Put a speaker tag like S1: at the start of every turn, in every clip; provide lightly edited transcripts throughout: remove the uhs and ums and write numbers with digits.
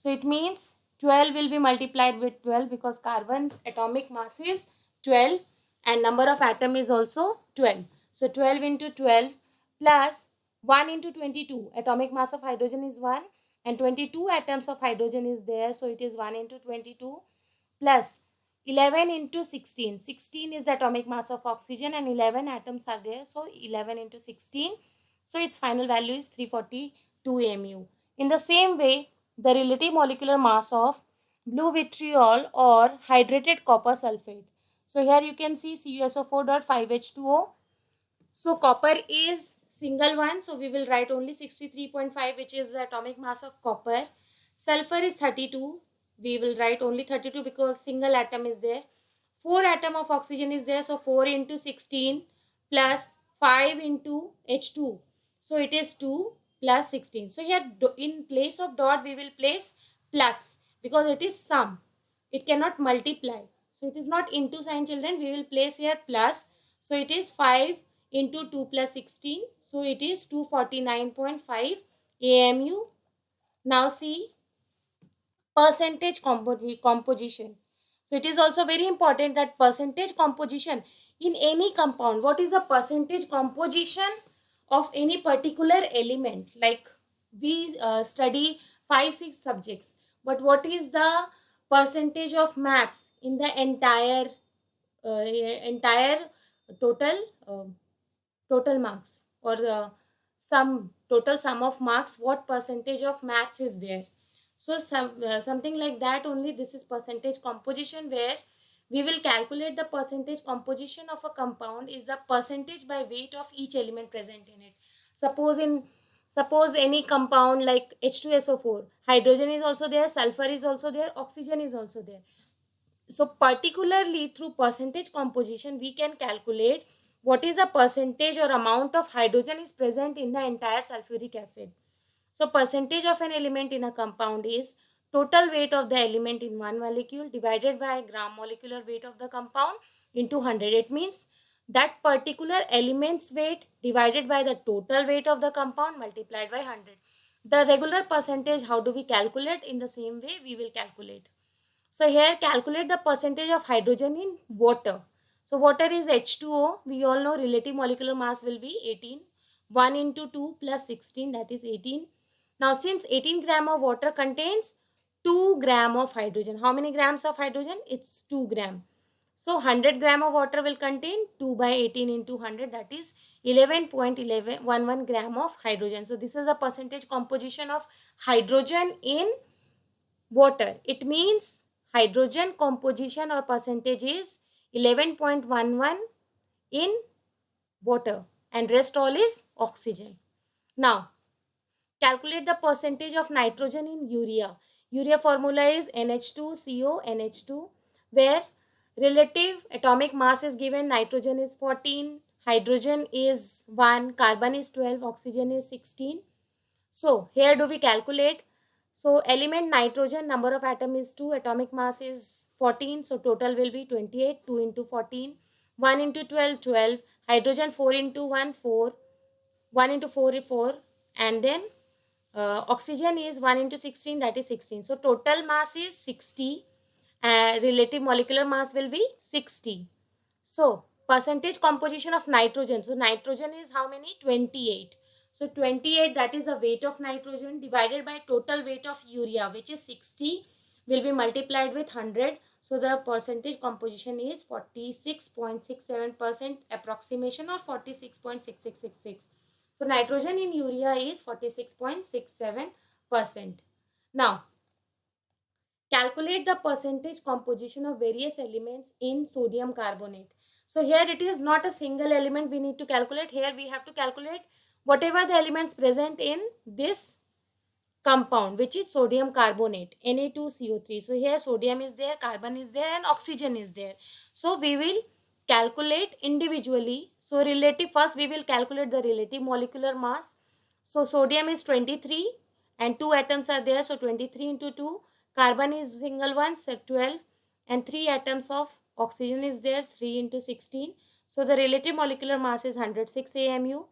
S1: So it means 12 will be multiplied with 12 because carbon's atomic mass is 12 and number of atom is also 12. So 12 into 12 plus 1 into 22. Atomic mass of hydrogen is 1 and 22 atoms of hydrogen is there. So it is 1 into 22 plus 11 into 16. 16 is the atomic mass of oxygen and 11 atoms are there. So 11 into 16. So its final value is 342 mu. In the same way, the relative molecular mass of blue vitriol or hydrated copper sulfate. So here you can see CuSO4.5H2O. So copper is single one. So we will write only 63.5, which is the atomic mass of copper. Sulfur is 32. We will write only 32 because single atom is there. 4 atom of oxygen is there. So 4 into 16 plus 5 into H2. So it is 2 plus 16. So here in place of dot we will place plus because it is sum. It cannot multiply. So it is not into sign, children. We will place here plus. So it is 5 into 2 plus 16. So it is 249.5 AMU. Now see percentage composition. So it is also very important that percentage composition in any compound. What is the percentage composition of any particular element? Like we study 5-6 subjects, but what is the percentage of maths in the entire total total marks or the sum total sum of marks? What percentage of maths is there? So something like that only. This is percentage composition, where we will calculate the percentage composition of a compound is the percentage by weight of each element present in it. Suppose any compound like H2SO4, hydrogen is also there, sulfur is also there, oxygen is also there. So particularly through percentage composition, we can calculate what is the percentage or amount of hydrogen is present in the entire sulfuric acid. So percentage of an element in a compound is total weight of the element in one molecule divided by gram molecular weight of the compound into 100. It means that particular element's weight divided by the total weight of the compound multiplied by 100. The regular percentage, how do we calculate? In the same way we will calculate. So here calculate the percentage of hydrogen in water. So water is H2O. We all know relative molecular mass will be 18. 1 into 2 plus 16, that is 18. Now since 18 gram of water contains 2 gram of hydrogen. How many grams of hydrogen? It's 2 gram. So 100 gram of water will contain 2 by 18 into 100, that is 11.1111 gram of hydrogen. So this is the percentage composition of hydrogen in water. It means hydrogen composition or percentage is 11.11 in water and rest all is oxygen. Now calculate the percentage of nitrogen in urea. Urea formula is NH2CO NH2, where relative atomic mass is given. Nitrogen is 14, hydrogen is 1, carbon is 12, oxygen is 16. So here do we calculate? So element nitrogen, number of atom is 2, atomic mass is 14. So total will be 28, 2 into 14, 1 into 12, 12. Hydrogen 4 into 1, 4. 1 into 4 4. And then oxygen is 1 into 16, that is 16. So total mass is 60. Relative molecular mass will be 60. So percentage composition of nitrogen. So nitrogen is how many? 28. So 28, that is the weight of nitrogen divided by total weight of urea, which is 60, will be multiplied with 100. So the percentage composition is 46.67% approximation or 46.6666. So nitrogen in urea is 46.67%. Now calculate the percentage composition of various elements in sodium carbonate. So here it is not a single element we need to calculate. Here we have to calculate whatever the elements present in this compound, which is sodium carbonate, Na2CO3. So here sodium is there, carbon is there and oxygen is there. So we will calculate individually. So relative, first we will calculate the relative molecular mass. So sodium is 23 and 2 atoms are there. So 23 into 2. Carbon is single one, so 12, and 3 atoms of oxygen is there, 3 into 16. So the relative molecular mass is 106 AMU.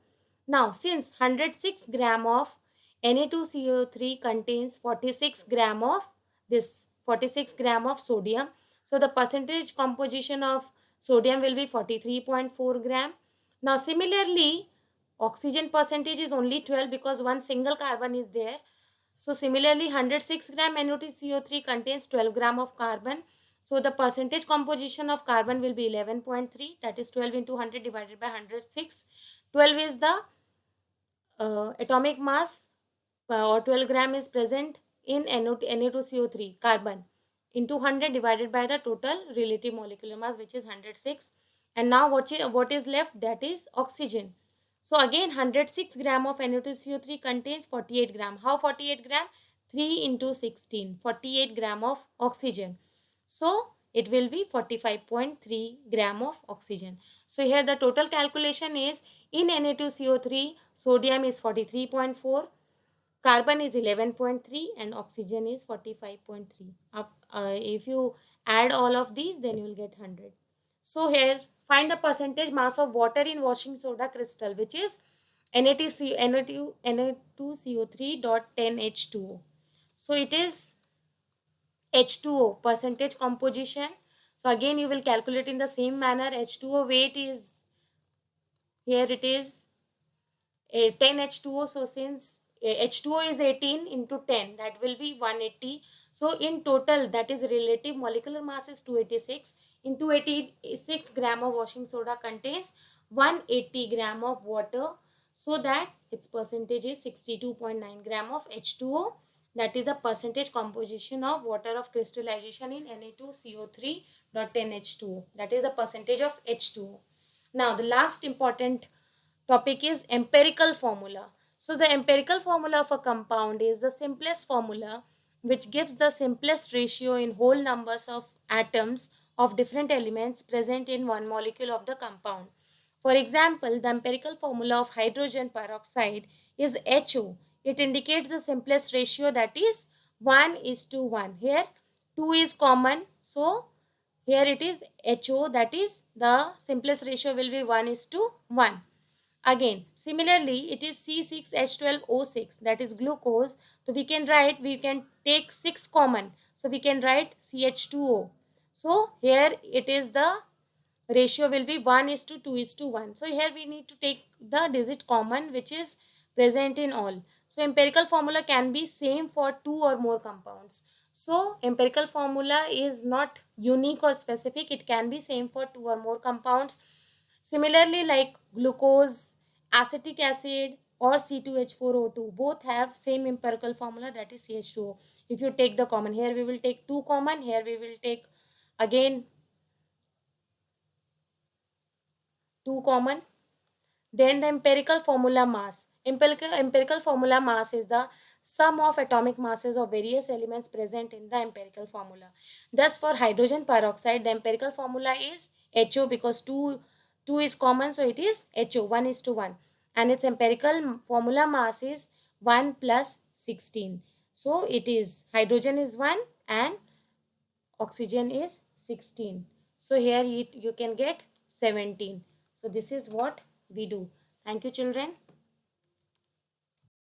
S1: Now since 106 gram of Na2CO3 contains 46 gram of this 46 gram of sodium. So the percentage composition of sodium will be 43.4 gram. Now similarly, oxygen percentage is only 12 because one single carbon is there. So similarly, 106 gram NO2CO3 contains 12 gram of carbon. So the percentage composition of carbon will be 11.3, that is 12 into 100 divided by 106. 12 is the atomic mass, or 12 gram is present in Na2CO3 carbon into 100 divided by the total relative molecular mass, which is 106. And now what is left, that is oxygen. So again 106 gram of Na2CO3 contains 48 gram. How 48 gram? 3 into 16, 48 gram of oxygen. So it will be 45.3 gram of oxygen. So here the total calculation is, in Na2CO3 sodium is 43.4, carbon is 11.3, and oxygen is 45.3. If you add all of these, then you will get 100. So here find the percentage mass of water in washing soda crystal, which is Na2CO3 dot 10H2O. So it is H2O percentage composition. So again you will calculate in the same manner. H2O weight is, here it is 10 H2O. So since H2O is 18 into 10, that will be 180. So in total, that is relative molecular mass is 286. In 286 gram of washing soda contains 180 gram of water. So that its percentage is 62.9 gram of H2O. That is the percentage composition of water of crystallization in Na2CO3.10H2O. That is the percentage of H2O. Now the last important topic is empirical formula. So the empirical formula of a compound is the simplest formula which gives the simplest ratio in whole numbers of atoms of different elements present in one molecule of the compound. For example, the empirical formula of hydrogen peroxide is HO. It indicates the simplest ratio, that is 1 is to 1. Here 2 is common. So here it is HO, that is the simplest ratio will be 1 is to 1. Again, similarly, it is C6H12O6, that is glucose. So we can take 6 common. So we can write CH2O. So here it is the ratio will be 1 is to 2 is to 1. So here we need to take the digit common which is present in all. So empirical formula can be same for 2 or more compounds. So empirical formula is not unique or specific. It can be same for 2 or more compounds. Similarly, like glucose, acetic acid, or C2H4O2, both have same empirical formula, that is CH2O. If you take the common, here we will take 2 common, here we will take again 2 common. Then the empirical formula mass. Empirical formula mass is the sum of atomic masses of various elements present in the empirical formula. Thus for hydrogen peroxide, the empirical formula is HO, because 2 is common, so it is HO, 1 is to 1. And its empirical formula mass is 1 plus 16. So it is hydrogen is 1 and oxygen is 16. So here you can get 17. So this is what we do. Thank you, children.